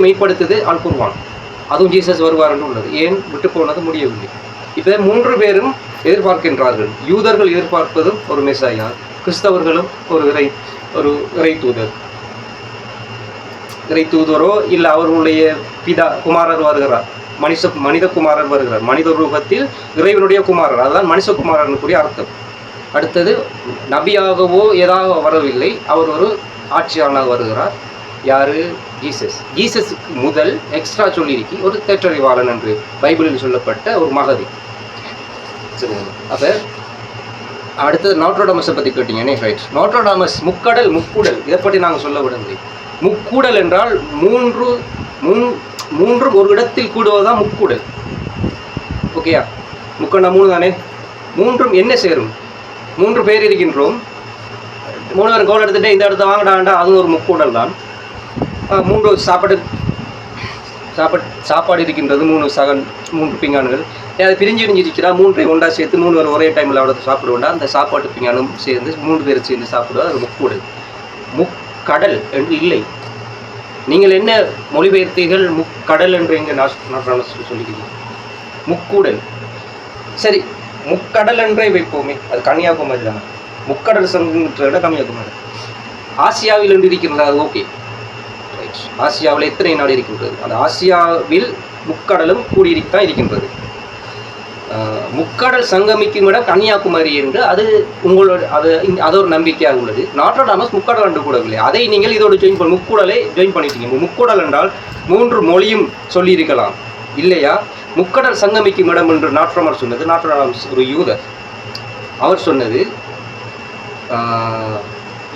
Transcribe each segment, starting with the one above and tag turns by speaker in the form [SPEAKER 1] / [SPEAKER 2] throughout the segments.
[SPEAKER 1] மெய்ப்படுத்துது அல் குர்ஆன். அதுவும் ஜீசஸ் வருவார் என்று உள்ளது. ஏன் விட்டு போனது முடியவில்லை. இப்போ 3 பேரும் எதிர்பார்க்கின்றார்கள். யூதர்கள் எதிர்பார்ப்பதும் ஒரு மெசாயா, கிறிஸ்தவர்களும் ஒரு இறை தூதரோ இல்லை அவர்களுடைய குமாரர் வருகிறார், மனித குமாரர் வருகிறார், மனித ரூபத்தில் இறைவனுடைய குமாரர், அதுதான் மனுஷகுமாரன் கூடிய அர்த்தம். அடுத்தது நபியாகவோ ஏதாவது வரவில்லை, அவர் ஒரு ஆட்சியாளனாக வருகிறார். யாரு? ஜீசஸுக்கு முதல் எக்ஸ்ட்ரா சொல்லியிருக்கி ஒரு தேற்றறிவாளன் என்று பைபிளில் சொல்லப்பட்ட ஒரு மகதி. சரிங்க. அப்போ அடுத்தது நாட்ரோடாமஸை பற்றி கேட்டீங்கன்னே ரைட். நாட்ரோடாமஸ் முக்கூடல், இதை பற்றி நாங்கள் சொல்ல விடவில்லை. முக்கூடல் என்றால் மூன்று ஒரு இடத்தில் கூடுவதுதான் முக்கூடல். ஓகேயா? முக்கண்டா 3 தானே. 3ம் என்ன சேரும்? 3 பேர் இருக்கின்றோம், 3 பேர் கோல் எடுத்துகிட்டு இந்த இடத்த வாங்கிட்டாண்டா, அது ஒரு முக்கூடல் தான். 3 சாப்பாடு இருக்கின்றது, 3 பிங்கான்கள். அதை பிரிஞ்சு இருக்கிறா, 3 ஒன்றா சேர்த்து 3 பேர் ஒரே டைமில் அவ்வளோ சாப்பிடுவோண்டா, அந்த சாப்பாட்டு பிங்கானும் சேர்ந்து 3 பேர் சேர்ந்து சாப்பிடுவது அது முக்கூடல். முக்கடல் என்று இல்லை. நீங்கள் என்ன மொழிபெயர்த்தீர்கள்? முக்கடல் என்று எங்கே சொல்லிக்கிறீங்க? முக்கூடல். சரி, முக்கடல் என்றே வைப்போமே, அது கன்னியாகுமரி தானே. முக்கடல் சங்கன்ற இடம் கன்னியாகுமரி. ஆசியாவில் என்று இருக்கின்றது, அது ஓகே. ஆசியாவில் எத்தனை நாடு இருக்கின்றது? அந்த ஆசியாவில் முக்கடலும் கூடியிருத்தான் இருக்கின்றது. முக்கடல் சங்கமிக்கும் இடம் கன்னியாகுமரி என்று அது உங்களோட அது ஒரு நம்பிக்கையாக உள்ளது. நாட்ரோடாமஸ் முக்கடல் என்று கூடவில்லை. அதை நீங்கள் இதோடு ஜாயின் பண்ணி முக்கூடலை ஜாயின் பண்ணிட்டீங்க. முக்கூடல் என்றால் 3 மொழியும் சொல்லியிருக்கலாம் இல்லையா? முக்கடல் சங்கமிக்கும் இடம் என்று நாட்ரோடாமஸ் சொன்னது. நாட்ரோடாமஸ் ஒரு யூதர். அவர் சொன்னது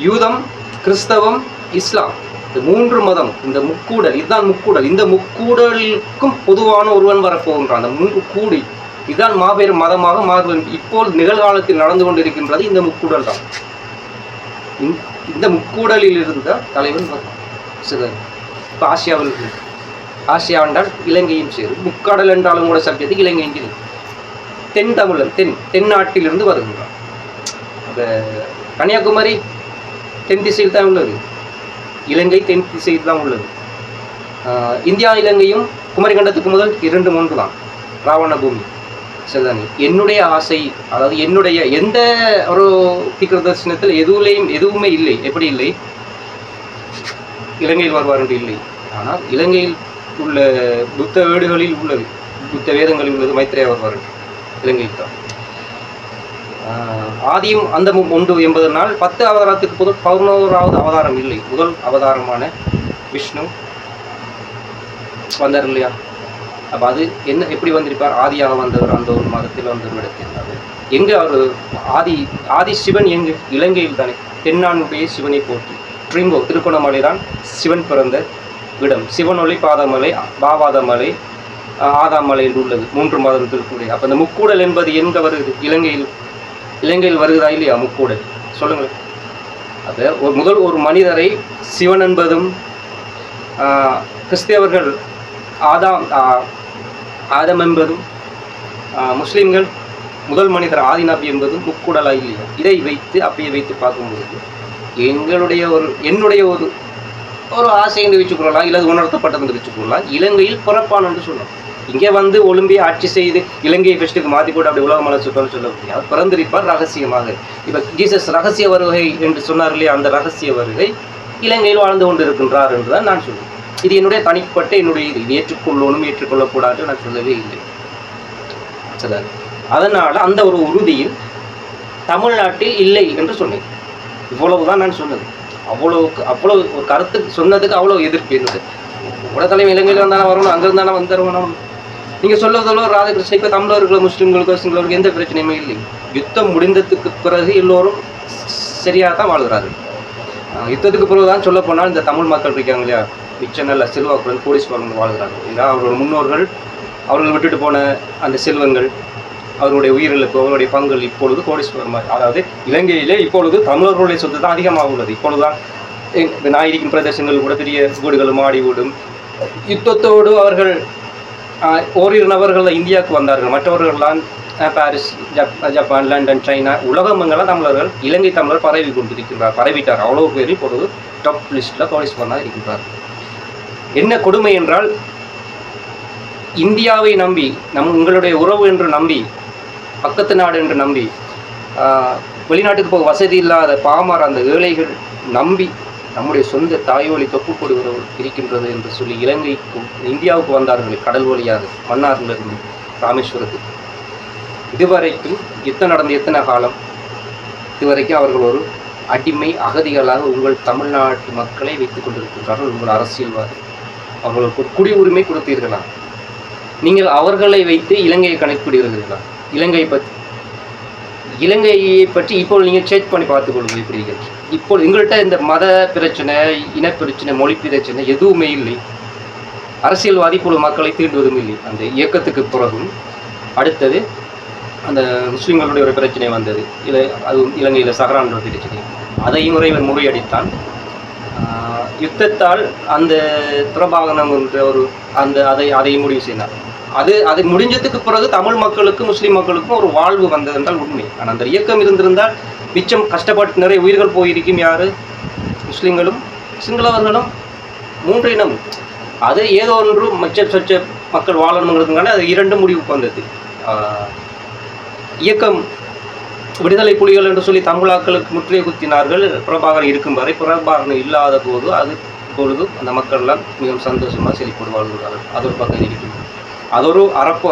[SPEAKER 1] யூதம், கிறிஸ்தவம், இஸ்லாம், இந்த 3 மதம், இந்த முக்கூடல், இதுதான் முக்கூடல். இந்த முக்கூடலுக்கும் பொதுவான ஒருவன் வரப்போகின்றான். அந்த 3 கூடி இதுதான் மாபெரும் மதமாக மாறுவது. இப்போது நிகழ்காலத்தில் நடந்து கொண்டிருக்கின்றது இந்த முக்கூடல் தான். இந்த முக்கூடலில் இருந்தால் தலைவன் சிதர். இப்போ ஆசியா என்றால் இலங்கையும் சேரும். முக்கடல் என்றாலும் கூட சப்ஜெக்டுக்கு இலங்கையும் சேரும். தென் தமிழன், தென்னாட்டிலிருந்து வருகின்றான். அந்த கன்னியாகுமரி தென் திசையில் தான் உள்ளது, இலங்கை தென் திசையில் தான் உள்ளது. இந்தியா இலங்கையும் குமரிக்கண்டத்துக்கு முதல் 2-3 தான் ராவண பூமி. சரிதானே? என்னுடைய ஆசை, அதாவது என்னுடைய எந்த ஒரு தீர்க்க தரிசனத்தில் எதுவுமே இல்லை. எப்படி இல்லை? இலங்கையில் வருவார் என்று இல்லை. ஆனால் இலங்கையில் உள்ள புத்த வேடுகளில் உள்ளது, புத்த வேதங்களில் உள்ளது மைத்ரேயா வருவார் இலங்கையில் தான். ஆதியும் அந்தமும் உண்டு என்பதனால் 10 அவதாரத்துக்கு 11வது அவதாரம் இல்லை. முதல் அவதாரமான விஷ்ணு வந்தார் இல்லையா? அப்போ அது என்ன, எப்படி வந்திருப்பார்? ஆதியாக வந்தவர், அந்த ஒரு மதத்தில் வந்தவர் இடத்தில். எங்கே அவர் ஆதி சிவன் எங்கு? இலங்கையில் தானே. தென்னானுடைய சிவனை போற்றி ட்ரிங்கோ திருகோணமலை தான் சிவன் பிறந்த இடம். சிவனொளி பாதமலை, பாவாதமலை, ஆதாமலை என்று உள்ளது 3 மதத்திற்குரிய. அப்போ இந்த முக்கூடல் என்பது எங்கே வருது? இலங்கையில் வருகிறதா இல்லையா முக்கூடல்? சொல்லுங்கள். அப்போ முதல் ஒரு மனிதரை சிவன் என்பதும், கிறிஸ்தவர்கள் ஆதம் என்பதும், முஸ்லீம்கள் முதல் மனிதர் ஆதிநபி என்பதும் முக்கூடலா இல்லையா? இதை வைத்து அப்படியே வைத்து பார்க்கும்போது என்னுடைய ஒரு ஆசை என்று வச்சுக்கொள்ளலாம், இல்லை உணர்த்தப்பட்டது என்று வச்சுக்கொள்ளலாம். இலங்கையில் பிறப்பான் என்று சொல்லலாம். இங்கே வந்து ஒலிம்பியா ஆட்சி செய்து இலங்கையை ஃபெஸ்ட்டுக்கு மாற்றி போட்டு அப்படி உலக மலர் சுற்றம்னு சொல்ல முடியாது. பிறந்திருப்பார் ரகசியமாக. இப்போ ஜீசஸ் ரகசிய வருகை என்று சொன்னார் இல்லையா? அந்த ரகசிய வருகை இலங்கையில் வாழ்ந்து கொண்டு இருக்கின்றார் என்று தான் நான் சொல்லுவேன். இது என்னுடைய தனிப்பட்ட இது ஏற்றுக்கொள்ளணும் ஏற்றுக்கொள்ளக்கூடாது நான் சொல்லவே இல்லை. சரி, அதனால் அந்த ஒரு உறுதியில் தமிழ்நாட்டில் இல்லை என்று சொன்னேன். இவ்வளவுதான் நான் சொன்னது. அவ்வளவு ஒரு கருத்து சொன்னதுக்கு அவ்வளோ எதிர்ப்பு இருந்தது. உலகத்தலைமை இலங்கையில் வந்தாலும் வரணும், அங்கிருந்தாலும் வந்துடணும். நீங்கள் சொல்லுவதோ ராதாகிருஷ்ணன், இப்போ தமிழர்களோ முஸ்லீம்களுக்கோ சிங்களர்களுக்கு எந்த பிரச்சனையுமே இல்லை. யுத்தம் முடிந்ததுக்கு பிறகு எல்லோரும் சரியாக தான் வாழ்கிறார்கள். யுத்தத்துக்கு பிறகு தான் சொல்ல போனால் இந்த தமிழ் மக்கள் இருக்காங்க இல்லையா, மிச்சநல்ல செல்வாக்குடன் கோடீஸ்வரர்கள் வாழ்கிறார்கள். ஏன்னா அவரோட முன்னோர்கள் அவர்கள் விட்டுட்டு போன அந்த செல்வங்கள், அவருடைய உயிரிழப்பு, அவருடைய பங்குகள் இப்பொழுது கோடீஸ்வரம், அதாவது இலங்கையிலே இப்பொழுது தமிழர்களுடைய சொத்து தான் அதிகமாக உள்ளது. இப்பொழுதுதான் நான் இருக்கும் பிரதேசங்கள் கூட பெரிய வீடுகளும் மாடி வீடும். யுத்தத்தோடு அவர்கள் ஓரிரு நபர்கள் இந்தியாவுக்கு வந்தார்கள். மற்றவர்கள்லாம் பாரிஸ், ஜப்பான், லண்டன், சைனா, உலகமெங்கெல்லாம் தமிழர்கள், இலங்கை தமிழர் பரவிட்டார். அவ்வளோ பேர் இப்பொழுது டாப் லிஸ்ட்டில் கோடீஸ்வரனாக இருக்கின்றார். என்ன கொடுமை என்றால், இந்தியாவை நம்பி உங்களுடைய உறவு என்று நம்பி, பக்கத்து நாடு என்று நம்பி, வெளிநாட்டுக்கு போக வசதி இல்லாத பாமர அந்த ஏழைகள் நம்பி நம்முடைய சொந்த தாய்வழி தொப்புக்கொடி உறவு இருக்கின்றது என்று சொல்லி இலங்கைக்கும் இந்தியாவுக்கு வந்தார்கள் கடல் வழியாக மன்னாரிலிருந்து ராமேஸ்வரத்துக்கு. இதுவரைக்கும் எத்தனை காலம் இதுவரைக்கும் அவர்கள் ஒரு அடிமை அகதிகளாக உங்கள் தமிழ்நாட்டு மக்களை வைத்துக் கொண்டிருக்கின்றார்கள். உங்கள் அரசியல்வாதி அவர்களுக்கு ஒரு குடியுரிமை கொடுத்தீர்களா? நீங்கள் அவர்களை வைத்து இலங்கையை கணக்கிடுகிறீர்களா? இலங்கையை பற்றி இப்போ நீங்கள் செக் பண்ணி பார்த்துக்கொள்ளுங்கள். இப்படி இப்போ எங்கள்கிட்ட இந்த மத பிரச்சனை, இனப்பிரச்சனை, மொழி பிரச்சனை எதுவுமே இல்லை. அரசியல்வாதி குழு மக்களை தீண்டுவதும் இல்லை. அந்த இயக்கத்துக்கு பிறகும் அடுத்தது அந்த முஸ்லீம்களுடைய ஒரு பிரச்சனை வந்தது. அதுவும் இலங்கையில் சஹரான் பிரச்சனை. அதையும் இறைவன் முறியடித்தான். யுத்தத்தால் அந்த பிரபாகனம் என்ற ஒரு அதை முடிவு செய்தார். அது முடிஞ்சதுக்கு பிறகு தமிழ் மக்களுக்கும் முஸ்லீம் மக்களுக்கும் ஒரு வாழ்வு வந்தது என்றால் உண்மை. ஆனால் அந்த இயக்கம் இருந்திருந்தால் மிச்சம் கஷ்டப்பட்டு நிறைய உயிர்கள் போயிருக்கும். யார்? முஸ்லீம்களும் சிங்களவர்களும் 3 இனம். அது ஏதோ ஒன்று சொச்ச மக்கள் வாழணுங்கிறதுனால அது 2 முடிவுக்கு வந்தது. இயக்கம் விடுதலை புலிகள் என்று சொல்லி தமிழாக்களுக்கு முற்றுகை குத்தினார்கள். பிரபாகரன் இருக்கும் வரை. பிரபாகரன் இல்லாத போது பொழுது அந்த மக்கள்லாம் மிகவும் சந்தோஷமாக செழிப்போடு வாழ்கிறார்கள். அது ஒரு பக்கம் இருக்கின்றது. அதொரு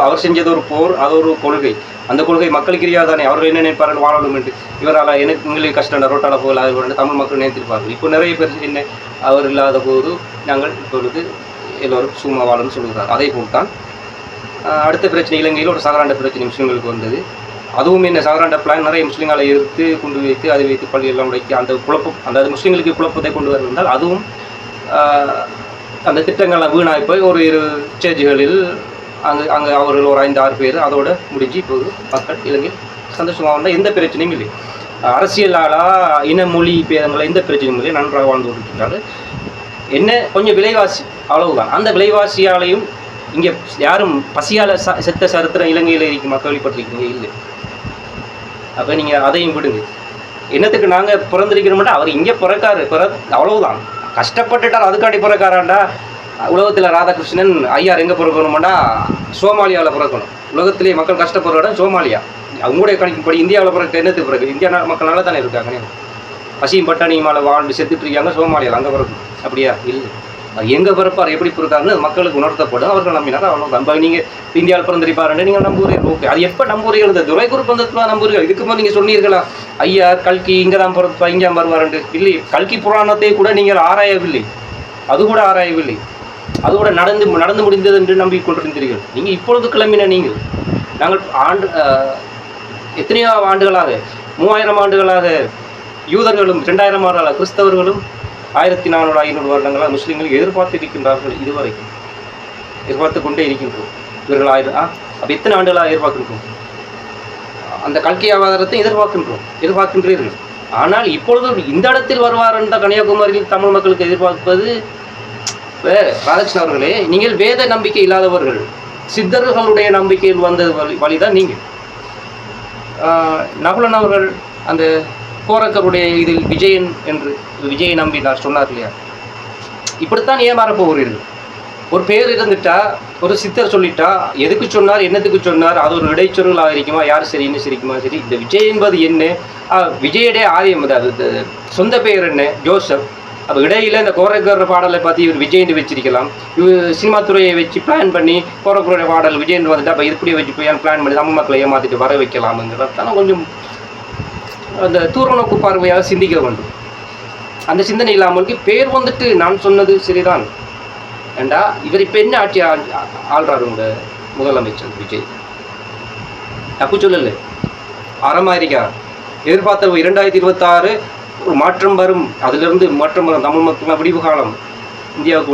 [SPEAKER 1] அவர் செஞ்சது ஒரு போர், அது ஒரு கொள்கை. அந்த கொள்கை மக்களுக்கு தெரியாதானே? அவர்கள் என்ன நினைப்பார்கள்? வாழணும் என்று. இவரால் எங்களுக்கு கஷ்டம், ரோட்டால் போகலாத தமிழ் மக்கள் நினைத்திருப்பார்கள். இப்போ நிறைய பேர் என்ன, அவர் இல்லாத போது நாங்கள் இப்பொழுது எல்லோரும் சும்மா வாழணும்னு சொல்லுகிறார். அதே போல் தான் அடுத்த பிரச்சனை இலங்கையில் ஒரு சகராண்ட பிரச்சனை முஸ்லீம்களுக்கு வந்தது. அதுவும் என்ன, சகராண்ட பிளான் நிறைய முஸ்லீம்களை எதிர்த்து கொண்டு வைத்து அதை வைத்து பள்ளியெல்லாம் உடைத்து அந்த குழப்பம், அந்த முஸ்லீம்களுக்கு குழப்பத்தை கொண்டு வருவதால் அதுவும் அந்த திட்டங்கள்லாம் வீணாகி போய் ஒரு 2 ஸ்டேஜ்களில் அங்கே அவர்கள் ஒரு 5-6 பேர் அதோட முடிஞ்சு இப்போது மக்கள் இலங்கையில் சந்தோஷமாக வந்தால் எந்த பிரச்சனையும் இல்லை. அரசியலாலா இன மொழி பேதங்களை எந்த பிரச்சனையும் இல்லை. நன்றாக வாழ்ந்து கொண்டிருக்கிறார்கள். என்ன கொஞ்சம் விலைவாசி அவ்வளவுதான். அந்த விலைவாசியாலையும் இங்கே யாரும் பசியால் செத்த சரித்திரம் இலங்கையில் இருக்கும் மக்கள் வெளிப்பட்டிருக்கீங்க இல்லை. அப்போ நீங்கள் அதையும் விடுங்க. என்னத்துக்கு நாங்கள் பிறந்திருக்கிறோம்னா அவர் இங்கே பிறக்காரு, அவ்வளவுதான். கஷ்டப்பட்டுட்டார், அதுக்காண்டி பிறக்காராண்டா. உலகத்தில் ராதாகிருஷ்ணன் ஐயார் எங்கே பிறக்கணுமாண்டா சோமாலியாவில் பிறக்கணும். உலகத்திலே மக்கள் கஷ்டப்படுற இடம் சோமாலியா. அவங்களுடைய கணக்கின்படி இந்தியாவில் பிறக்க என்னத்துக்கு பிறகு இந்தியா மக்கள் நல்லா தானே இருக்காங்க. பசியும் பட்டாணியுமால வாழ்ந்து செத்துட்டு இருக்காங்க சோமாலியாவில், அங்கே பிறக்கணும். அப்படியா? இல்லை. எங்கே பிறப்பார், எப்படி பிறக்காருன்னு மக்களுக்கு உணர்த்தப்படும். அவர்கள் நம்பினார். அவ்வளோ. நீங்கள் இந்தியாவில் பிறந்திருப்பாருன்னு நீங்கள் நம்புறீர்கள். ஓகே, அது எப்போ நம்புறீர்கள்? இந்த துரை குருப்பந்தத்தில் நம்புறீர்கள். இதுக்கு போது நீங்கள் சொன்னீர்களா ஐயா கல்கி இங்கே தான் பிறப்பா, இங்கே வருவாருண்டு? இல்லை. கல்கி புராணத்தை கூட நீங்கள் ஆராயவில்லை. அது கூட ஆராயவில்லை. அது கூட நடந்து முடிந்தது என்று நம்பிக்கொண்டிருந்தீர்கள். நீங்கள் இப்பொழுது கிளம்பின நீங்கள். நாங்கள் எத்தனையோ ஆண்டுகளாக 3000 ஆண்டுகளாக யூதர்களும் 2000 ஆண்டுகளாக கிறிஸ்தவர்களும் 1400-500 வருடங்களாக முஸ்லீம்கள் எதிர்பார்த்து இருக்கின்றார்கள். இதுவரைக்கும் எதிர்பார்த்து கொண்டே இருக்கின்றோம். இவர்கள் அப்போ எத்தனை ஆண்டுகளாக எதிர்பார்க்கின்றோம்? அந்த கல்கி அவதாரத்தை எதிர்பார்க்கின்றீர்கள். ஆனால் இப்பொழுது இந்த இடத்தில் வருவார் என்ற கன்னியாகுமரியில் தமிழ் மக்களுக்கு எதிர்பார்ப்பது ராதாகிருஷ்ணன் அவர்களே, நீங்கள் வேத நம்பிக்கை இல்லாதவர்கள். சித்தர்களுடைய நம்பிக்கையில் வந்த வழிதான் நீங்கள். நகுலன் அவர்கள் அந்த கோரக்கருடைய இதில் விஜயன் என்று விஜயை நம்பி நான் சொன்னார் இல்லையா? இப்படித்தான் ஏமாறப் போகிறீர்கள். ஒரு பேர் இருந்துட்டா, ஒரு சித்தர் சொல்லிட்டா, எதுக்கு சொன்னார், என்னத்துக்கு சொன்னார், அது ஒரு இடைச்சொருளாக இருக்குமா, யார் சரின்னு சரிக்குமா சரி. இந்த விஜய் என்பது என்ன? விஜயுடைய ஆரியம், அதாவது சொந்த பெயர் என்ன? ஜோசப். அப்போ இடையில இந்த கோரக்கர் பாடலை பார்த்து இவர் விஜயன்னு வச்சிருக்கலாம். இவர் சினிமா துறையை வச்சு பிளான் பண்ணி கோரக்கருடைய பாடல் விஜயன்னு வந்துட்டு அப்போ இப்படி வச்சு போய் பிளான் பண்ணி தமிழ் மக்களை ஏமாற்றிட்டு வர வைக்கலாம்ங்கிறதான கொஞ்சம் அந்த தூரநோக்கு பார்வையாக சிந்திக்க வேண்டும். அந்த சிந்தனை இல்லாமலுக்கு பேர் வந்துட்டு நான் சொன்னது சரிதான் ஏண்டா. இவர் இப்போ என்ன ஆட்சி ஆள்றாரு உங்க முதலமைச்சர் விஜய்? தப்பு சொல்லலை, ஆரமாக இருக்கா. எதிர்பார்த்த 2026 ஒரு மாற்றம் வரும். அதிலிருந்து மாற்றம் வரும். தமிழ் மக்கள் விடிவு காலம், இந்தியாவுக்கு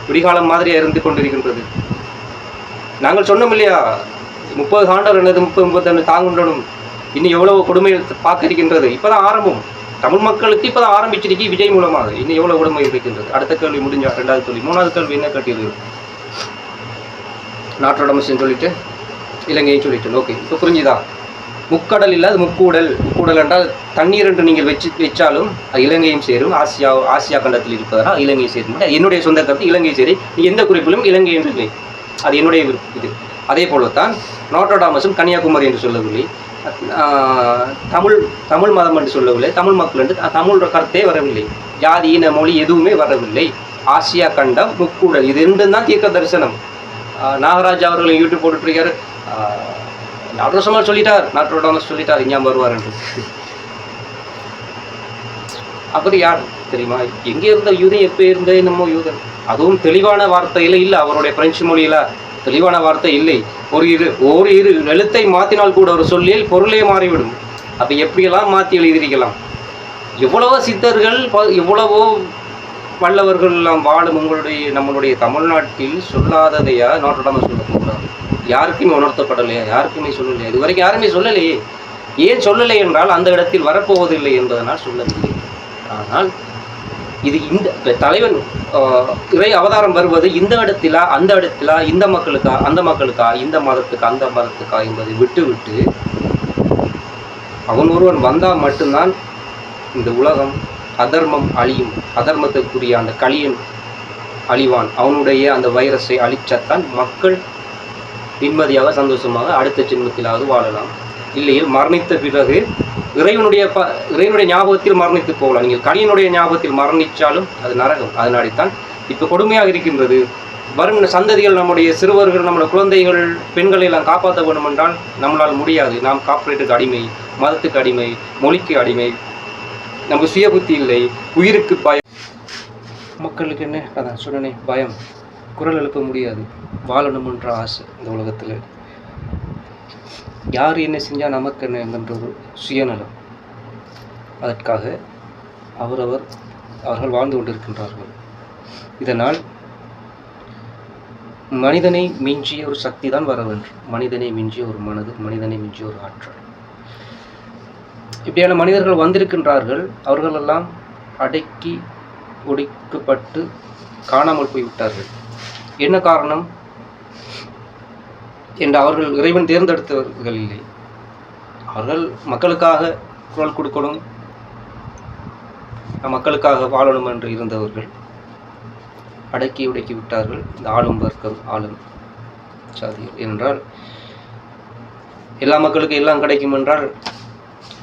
[SPEAKER 1] விடிகாலம் மாதிரியாக இருந்து கொண்டிருக்கின்றது. நாங்கள் சொன்னோம் இல்லையா, 30 ஆண்டு என்னது 30-35 தாங்குண்டனும் இன்னும் எவ்வளவு கொடுமைகள் பார்க்க இருக்கின்றது. இப்போதான் ஆரம்பம். தமிழ் மக்களுக்கு இப்போதான் ஆரம்பிச்சிருக்கு விஜய் மூலமாக. இன்னும் எவ்வளோ கொடுமை இருக்கின்றது. அடுத்த கேள்வி முடிஞ்சா 2வது கேள்வி. 3வது கேள்வி என்ன கட்டிடுது? நாட்டோட மிஷன் சொல்லிட்டு இலங்கையும் சொல்லிட்டு. ஓகே, இப்போ புரிஞ்சுதா? முக்கடல் இல்லாத முக்கூடல். முக்கூடல் என்றால் தண்ணீர் என்று நீங்கள் வச்சாலும் அது இலங்கையும் சேரும். ஆசியா கண்டத்தில் இருப்பதனால் இலங்கை சேரும். என்னுடைய சொந்த கருத்து இலங்கை சேரி. எந்த குறிப்பிலும் இலங்கை என்று இல்லை, அது என்னுடைய இது. அதே போலத்தான் நோட்ரோடாமஸும் கன்னியாகுமரி என்று சொல்லவில்லை, தமிழ் மதம் என்று சொல்லவில்லை, தமிழ் மக்கள் என்று தமிழ் கருத்தே வரவில்லை, ஜாதி இன மொழி எதுவுமே வரவில்லை. ஆசியா கண்டம் முக்கூடல், இது ரெண்டும் தான் தீர்க்க தரிசனம். நாகராஜ் அவர்கள் யூடியூப் போட்டுருக்காரு, நாட்ரோசமல் சொல்லிட்டார், நாட்ரோடாமஸ் சொல்லிட்டார், இங்கே வருவார் என்று. அவர் யார் தெரியுமா? எங்கே இருந்த யூதன், எப்போ இருந்த என்னமோ யூதன். அதுவும் தெளிவான வார்த்தையில் இல்லை, அவருடைய பிரெஞ்சு மொழியில தெளிவான வார்த்தை இல்லை. ஒரு இரு எழுத்தை மாற்றினால் கூட ஒரு சொல்லில் பொருளே மாறிவிடும். அப்போ எப்படியெல்லாம் மாற்றி எழுதியிருக்கலாம். எவ்வளவோ சித்தர்கள், எவ்வளவோ வல்லவர்கள் எல்லாம் வாழும் நம்மளுடைய தமிழ்நாட்டில் சொல்லாததையா நோட்ரோடாமஸ் சொல்லக்கூடாது? யாருக்குமே உணர்த்தப்படலையா? யாருக்குமே சொல்லலையா? இது வரைக்கும் யாருமே சொல்லலையே. ஏன் சொல்லலை என்றால் அந்த இடத்தில் வரப்போவதில்லை என்பதனால் சொல்லவில்லை. ஆனால் இது இந்த தலைவன் இறை அவதாரம் வருவது இந்த இடத்திலா அந்த இடத்திலா, இந்த மக்களுக்கா அந்த மக்களுக்கா, இந்த மதத்துக்கா அந்த மதத்துக்கா என்பதை விட்டு அவன் ஒருவன் வந்தால் மட்டும்தான் இந்த உலகம் அதர்மம் அழியும். அதர்மத்துக்குரிய அந்த கலியன் அழிவான். அவனுடைய அந்த வைரஸை அழிச்சத்தான் மக்கள் நிம்மதியாக சந்தோஷமாக அடுத்த ஜென்மத்திலாவது வாழலாம். இல்லையில் மரணித்த பிறகு இறைவனுடைய ஞாபகத்தில் மரணித்து போகலாம். நீங்கள் கலியனுடைய ஞாபகத்தில் மரணித்தாலும் அது நரகம். அதனாடித்தான் இப்போ கொடுமையாக இருக்கின்றது. வரும் சந்ததிகள், நம்முடைய சிறுவர்கள், நம்முடைய குழந்தைகள், பெண்களை எல்லாம் காப்பாற்ற வேண்டும் என்றால் நம்மளால் முடியாது. நாம் கார்ப்பரேட்டுக்கு அடிமை, மதத்துக்கு அடிமை, மொழிக்கு அடிமை, நமக்கு சுய புத்தி இல்லை, உயிருக்கு பயம். மக்களுக்கு என்ன அதான் சொன்னனே, பயம். குரல் எழுப்ப முடியாது. வாழணும்ன்ற ஆசை இந்த உலகத்தில். யார் என்ன செஞ்சால் நமக்கு என்னங்கிற ஒரு சுயநலம். அதற்காக அவர்கள் வாழ்ந்து கொண்டிருக்கின்றார்கள். இதனால் மனிதனை மிஞ்சிய ஒரு சக்தி தான் வர வேண்டும். மனிதனை மிஞ்சிய ஒரு மனது, மனிதனை மிஞ்சிய ஒரு ஆற்றல். இப்படியான மனிதர்கள் வந்திருக்கின்றார்கள். அவர்களெல்லாம் அடக்கி ஒடுக்கப்பட்டு காணாமல் போய்விட்டார்கள். என்ன காரணம் என்று அவர்கள் இறைவன் தேர்ந்தெடுத்தவர்கள் இல்லை. அவர்கள் மக்களுக்காக குரல் கொடுக்கணும், மக்களுக்காக வாழணும் என்று இருந்தவர்கள் அடக்கி உடக்கி விட்டார்கள். இந்த ஆளும் வர்க்கம், ஆளும் சாதிகள். ஏனென்றால் எல்லா மக்களுக்கும் எல்லாம் கிடைக்கும் என்றால்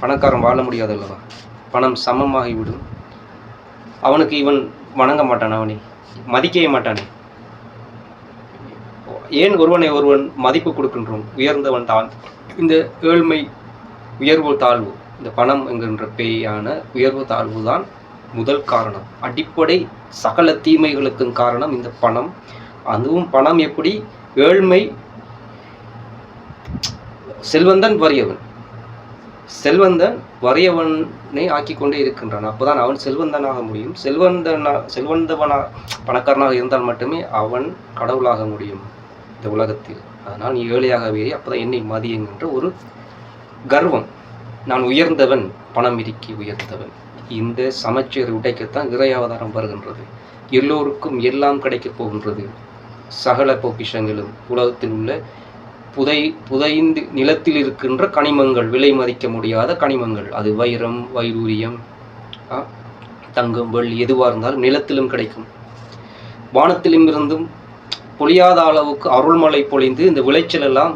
[SPEAKER 1] பணக்காரன் வாழ முடியாது அல்லவா? பணம் சமமாகிவிடும். அவனுக்கு இவன் வணங்க மாட்டான், அவனை மதிக்கவே மாட்டானே. ஏன் ஒருவன் மதிப்பு கொடுக்கின்றோம்? உயர்ந்தவன் தான். இந்த ஏழ்மை, உயர்வு தாழ்வு, இந்த பணம் என்கின்ற பேயான உயர்வு தாழ்வு தான் முதல் காரணம். அடிப்படை சகல தீமைகளுக்கும் காரணம் இந்த பணம். அதுவும் பணம் எப்படி? ஏழ்மை, செல்வந்தன் வறியவன், செல்வந்தன் வறியவனை ஆக்கி கொண்டே இருக்கின்றான். அப்போதான் அவன் செல்வந்தனாக முடியும். செல்வந்தவனா பணக்காரனாக இருந்தால் மட்டுமே அவன் கடவுளாக முடியும் இந்த உலகத்தில். அதனால் நீ ஏழையாகவே, அப்போதான் என்னை மதி என்கின்ற ஒரு கர்வம். நான் உயர்ந்தவன், பணம் இருக்கி உயர்ந்தவன். இந்த சமச்சீர் உடைக்கத்தான் இறை அவதாரம் வருகின்றது. எல்லோருக்கும் எல்லாம் கிடைக்கப் போகின்றது. சகல பொக்கிஷங்களும், உலகத்தில் உள்ள புதைந்து நிலத்தில் இருக்கின்ற கனிமங்கள், விலை மதிக்க முடியாத கனிமங்கள், அது வைரம், வைடூரியம், தங்கம், வெள்ளி, எதுவாக இருந்தாலும் நிலத்திலும் கிடைக்கும். வானத்திலும் இருந்தும் பொழியாத அளவுக்கு அருள்மழை பொழிந்து இந்த விளைச்சல் எல்லாம்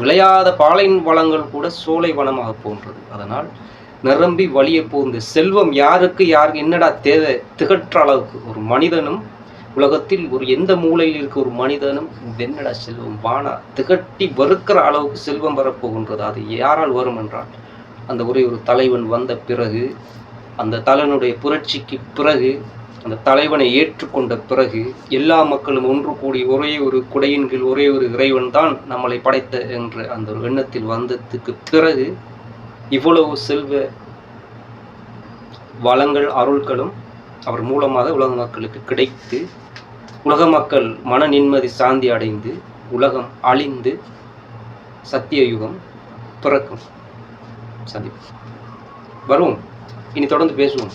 [SPEAKER 1] விளையாத பாலையின் வளங்கள் கூட சோலை வனமாக போன்றது. அதனால் நிரம்பி வழிய போந்த செல்வம் யாருக்கு என்னடா தேவை திகற்ற அளவுக்கு ஒரு மனிதனும், உலகத்தில் ஒரு எந்த மூலையில் இருக்க ஒரு மனிதனும் என்னடா செல்வம் வானா திகட்டி வெறுக்கிற அளவுக்கு செல்வம் வரப்போகின்றது. அது யாரால் வரும் என்றால் அந்த ஒரு தலைவன் வந்த பிறகு, அந்த தலைவனுடைய புரட்சிக்கு பிறகு, அந்த தலைவனை ஏற்றுக்கொண்ட பிறகு, எல்லா மக்களும் ஒன்று கூடி ஒரே ஒரு குடையின் கீழ் ஒரே ஒரு இறைவன் தான் நம்மளை படைத்த என்ற அந்த ஒரு எண்ணத்தில் வந்ததுக்கு பிறகு இவ்வளவு செல்வ வளங்கள், அருள்களும் அவர் மூலமாக உலக மக்களுக்கு கிடைத்து, உலக மக்கள் மன நிம்மதி சாந்தி அடைந்து, உலகம் அழிந்து சத்திய யுகம் பிறக்கும். சந்திப்போம், வருவோம், இனி தொடர்ந்து பேசுவோம்.